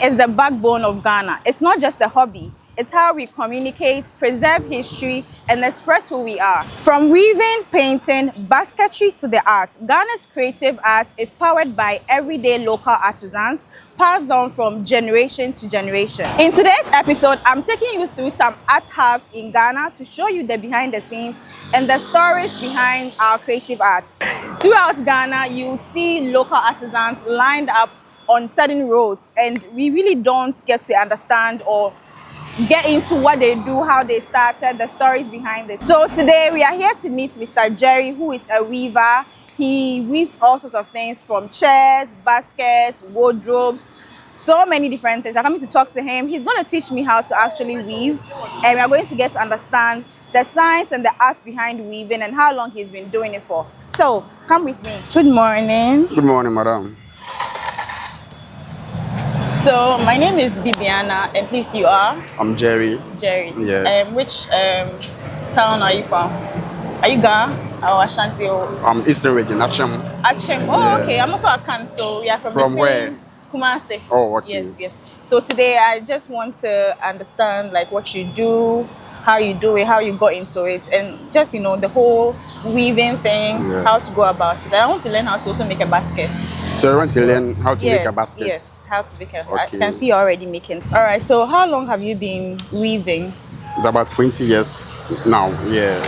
is the backbone of Ghana. It's not just a hobby. It's how we communicate, preserve history, and express who we are. From weaving, painting, basketry to the arts, Ghana's creative arts is powered by everyday local artisans, passed on from generation to generation. In today's episode, I'm taking you through some art hubs in Ghana to show you the behind the scenes and the stories behind our creative arts. Throughout Ghana, you see local artisans lined up on certain roads, and we really don't get to understand or get into what they do, how they started, the stories behind it. So today we are here to meet Mr. Jerry, who is a weaver. He weaves all sorts of things from chairs, baskets, wardrobes, so many different things. I'm coming to talk to him. He's going to teach me how to actually weave, and we are going to get to understand the science and the art behind weaving and how long he's been doing it for. So come with me. Good morning. Good morning, madam. So my name is Bibiana, and please, you are? I'm Jerry. Jerry. Yeah. Which town are you from? Are you Ghana or Ashanti? I'm Eastern region, Achem. Achem. Oh, yeah. Okay. I'm also a Kan, so we are from the where? Kumasi. Oh, okay. Yes, yes. So today I just want to understand like what you do, how you do it, how you got into it, and just the whole weaving thing, how to go about it. I want to learn how to also make a basket. So you want to learn how to make a basket? Yes, how to make a basket. Okay. I can see you already making. All right, so how long have you been weaving? It's about 20 years now, yeah.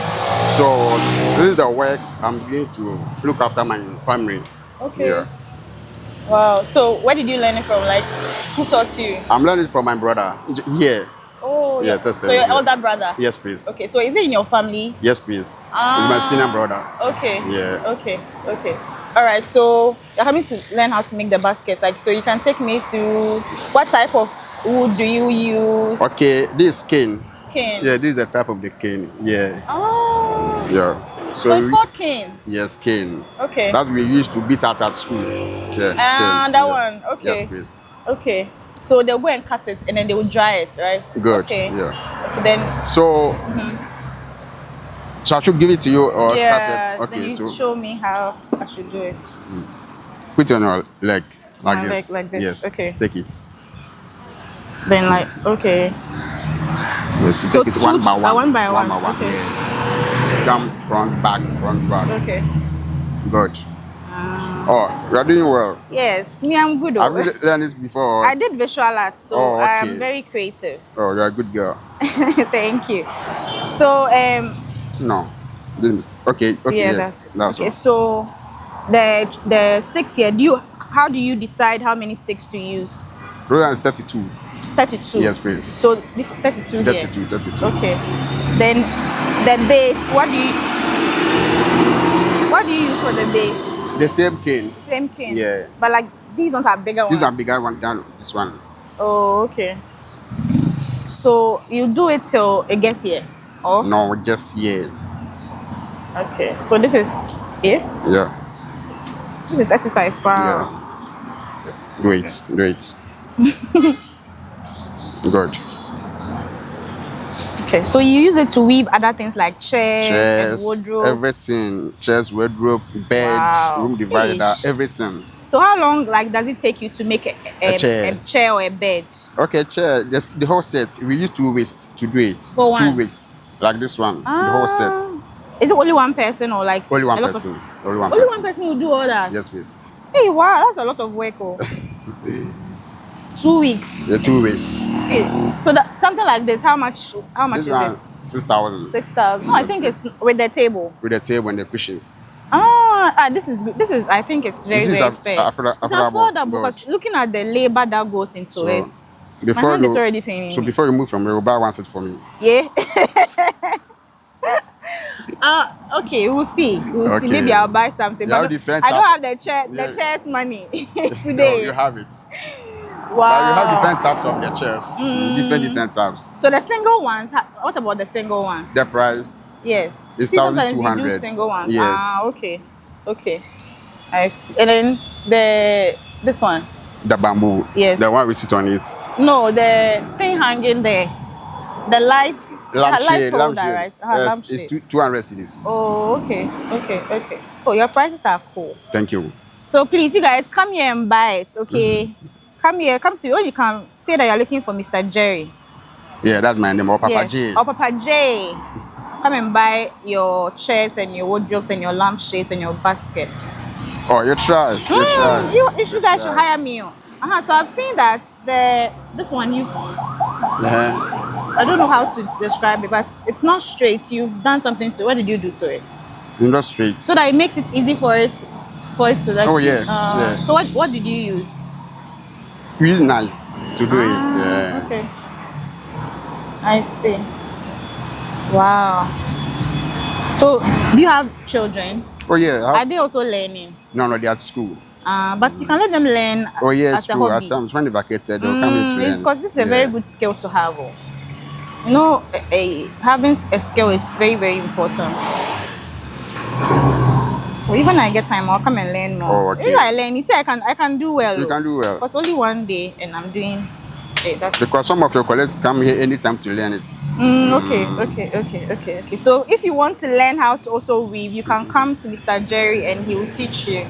So this is the work I'm going to look after my family. Okay. Yeah. Wow, so where did you learn it from? Like, who taught you? I'm learning from my brother here. Oh, yeah. So your elder brother? Yes, please. Okay, so is it in your family? Yes, please. He's my senior brother. Okay. Yeah. Okay. All right, so you're having to learn how to make the baskets. Like, so you can take me to what type of wood do you use? Okay, this is cane. Cane. Yeah, this is the type of the cane. Yeah. Oh. Yeah. So it's called cane. Yes, cane. Okay. That we used to beat out at school. Yeah. That one. Okay. Yes, please. Okay. So they'll go and cut it and then they will dry it, right? Good. Okay. Yeah. Okay, then. So. So I should give it to you or start it? Okay. Then you so show me how I should do it. Put it on your leg like My this. leg like this. Yes. Okay. Take it. Then okay. Yes, you So take it one by one. One by one. Okay. Come front, back, front, back. Okay. Good. Oh, you are doing well. Yes, me, I'm good. Have you learned this before? I did visual art, so I'm very creative. Oh, you're a good girl. Thank you. So No. Okay. Yeah, Yes. that's okay. So the sticks here. How do you decide how many sticks to use? Roland is 32. 32. Yes, please. So this 32 here. 32. Okay. Then the base. What do you use for the base? The same cane. Same cane. Yeah. But like these ones are bigger ones. These are bigger one than this one. Oh, okay. So you do it till it gets here. Oh. No, just here. Okay. So this is here. Yeah. This is exercise bar. Yeah. Great. Good. Okay, so you use it to weave other things like chairs and wardrobe. Everything. Chairs, wardrobe, bed, room divider, everything. So how long does it take you to make a chair or a bed? Okay, chair. The whole set. We use 2 weeks to do it. For one? 2 weeks. Like this one. The whole set. Is it only one person or like only one person? Only one person. Only one person will do all that? Yes, please. Hey, wow, that's a lot of work. 2 weeks. Yeah, 2 weeks. Okay. So something like this, how much is it? 6,000. 6,000. No, I think it's with the table. With the table and the cushions. This is. I think it's very fair. Affordable because looking at the labor that goes into it, my hand is already paying. So before you move from here, buy one set for me. Yeah. Okay, we'll see. We'll see. Maybe I'll buy something. But I don't have the chair's money today. No, you have it. Wow. But you have different types of the chairs. Different types. So the single ones, what about the single ones? The price? Yes. It's sometimes 1,200. you do single ones. Yes. Okay. Nice. And then this one. The bamboo. Yes. The one we sit on it. No, the thing hanging there. The light holder, right? Yes, it's 200 cedis. Oh, okay. Oh, your prices are cool. Thank you. So please, you guys, come here and buy it, okay? come here, come to, or you can say that you're looking for Mr. Jerry. Yeah, that's my name, or Papa Yes. J. Or Papa J. Come and buy your chairs and your wardrobes and your lampshades and your baskets. Oh, you try. You try. You guys should hire me. So I've seen that this one I don't know how to describe it, but it's not straight. You've done something to. What did you do to it? Not straight. So that it makes it easy for it to like. Oh yeah. Yeah. So what did you use? We use knife to do it. Yeah. Okay. I see. Wow. So do you have children? Oh yeah. Are they also learning? No, they're at school. But you can let them learn. Oh yeah, as school. a hobby. At times when they vacated, they'll come in to learn. Because this is a very good skill to have. You know, having a skill is very, very important. Well, even I get time, I'll come and learn more. Oh, okay. If I learn, you say I can do well. You can do well. Because only one day, and I'm doing. That's because some of your colleagues come here anytime to learn it. Okay. So if you want to learn how to also weave, you can come to Mr. Jerry and he will teach you.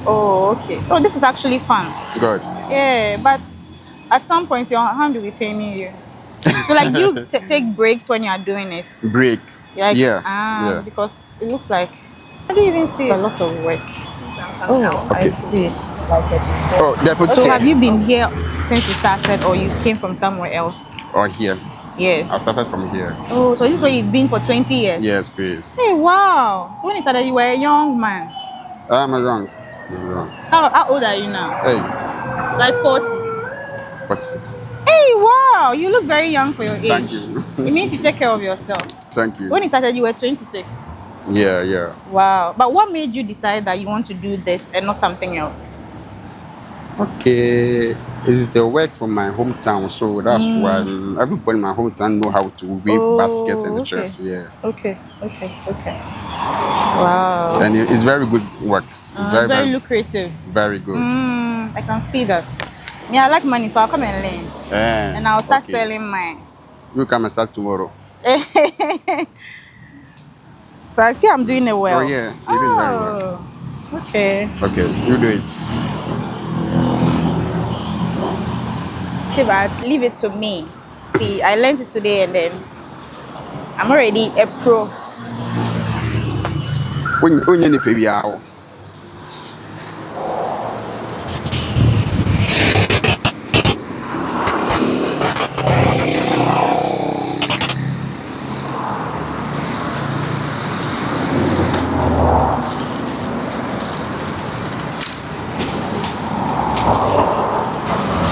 Oh, okay. Oh, this is actually fun. Good. Yeah, but at some point your hand will be paining you. So like you take breaks when you are doing it. Break. Like, yeah. Because it looks like how do you even see? It's a lot of work. Oh, okay. I see. Oh, so have you been here since you started, or you came from somewhere else? Or here. Yes. I started from here. Oh, so this is where you've been for 20 years? Yes, please. Hey, wow. So when you started, you were a young man. I'm young. How old are you now? Hey. Like 40? 46. Hey, wow. You look very young for your age. Thank you. It means you take care of yourself. Thank you. So when you started, you were 26? Yeah. Wow. But what made you decide that you want to do this and not something else? Okay, it's the work from my hometown, so that's why everybody in my hometown know how to weave baskets and the chairs. Yeah. Okay. Wow. And it's very good work. Very lucrative. Very good. I can see that. Yeah, I like money, so I'll come and learn. And I'll start selling mine. You come and start tomorrow. So I see I'm doing it well. Oh yeah, you're doing very well. Okay. Okay, you do it. See, but leave it to me. See, I learned it today and then I'm already a pro. When you need out.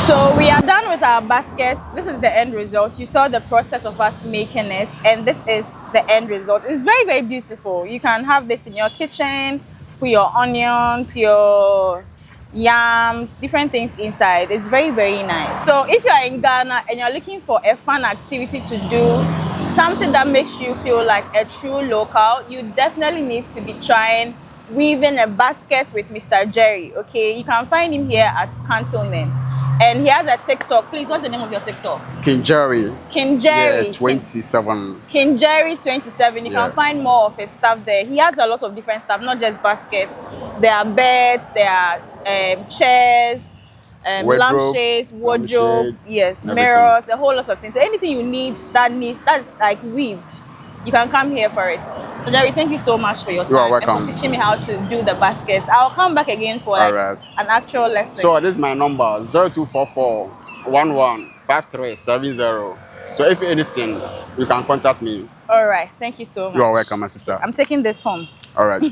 So we are done with our baskets. This is the end result. You saw the process of us making it, and this is the end result. It's very, very beautiful. You can have this in your kitchen, put your onions, your yams, different things inside. It's very, very nice. So if you are in Ghana and you're looking for a fun activity to do, something that makes you feel like a true local, you definitely need to be trying weaving a basket with Mr. Jerry. Okay, you can find him here at Cantonment. And he has a TikTok. Please, what's the name of your TikTok? King Jerry. King Jerry. Yeah, 27. King Jerry 27. You can find more of his stuff there. He has a lot of different stuff, not just baskets. There are beds, there are chairs, lampshades, wardrobe, mirrors, a whole lot of things. So anything you need that's like weaved, you can come here for it. So Jerry, thank you so much for your time. You are welcome. And for teaching me how to do the baskets. I'll come back again for an actual lesson. So this is my number, 0244 115370. So if anything, you can contact me. All right. Thank you so much. You are welcome, my sister. I'm taking this home. All right.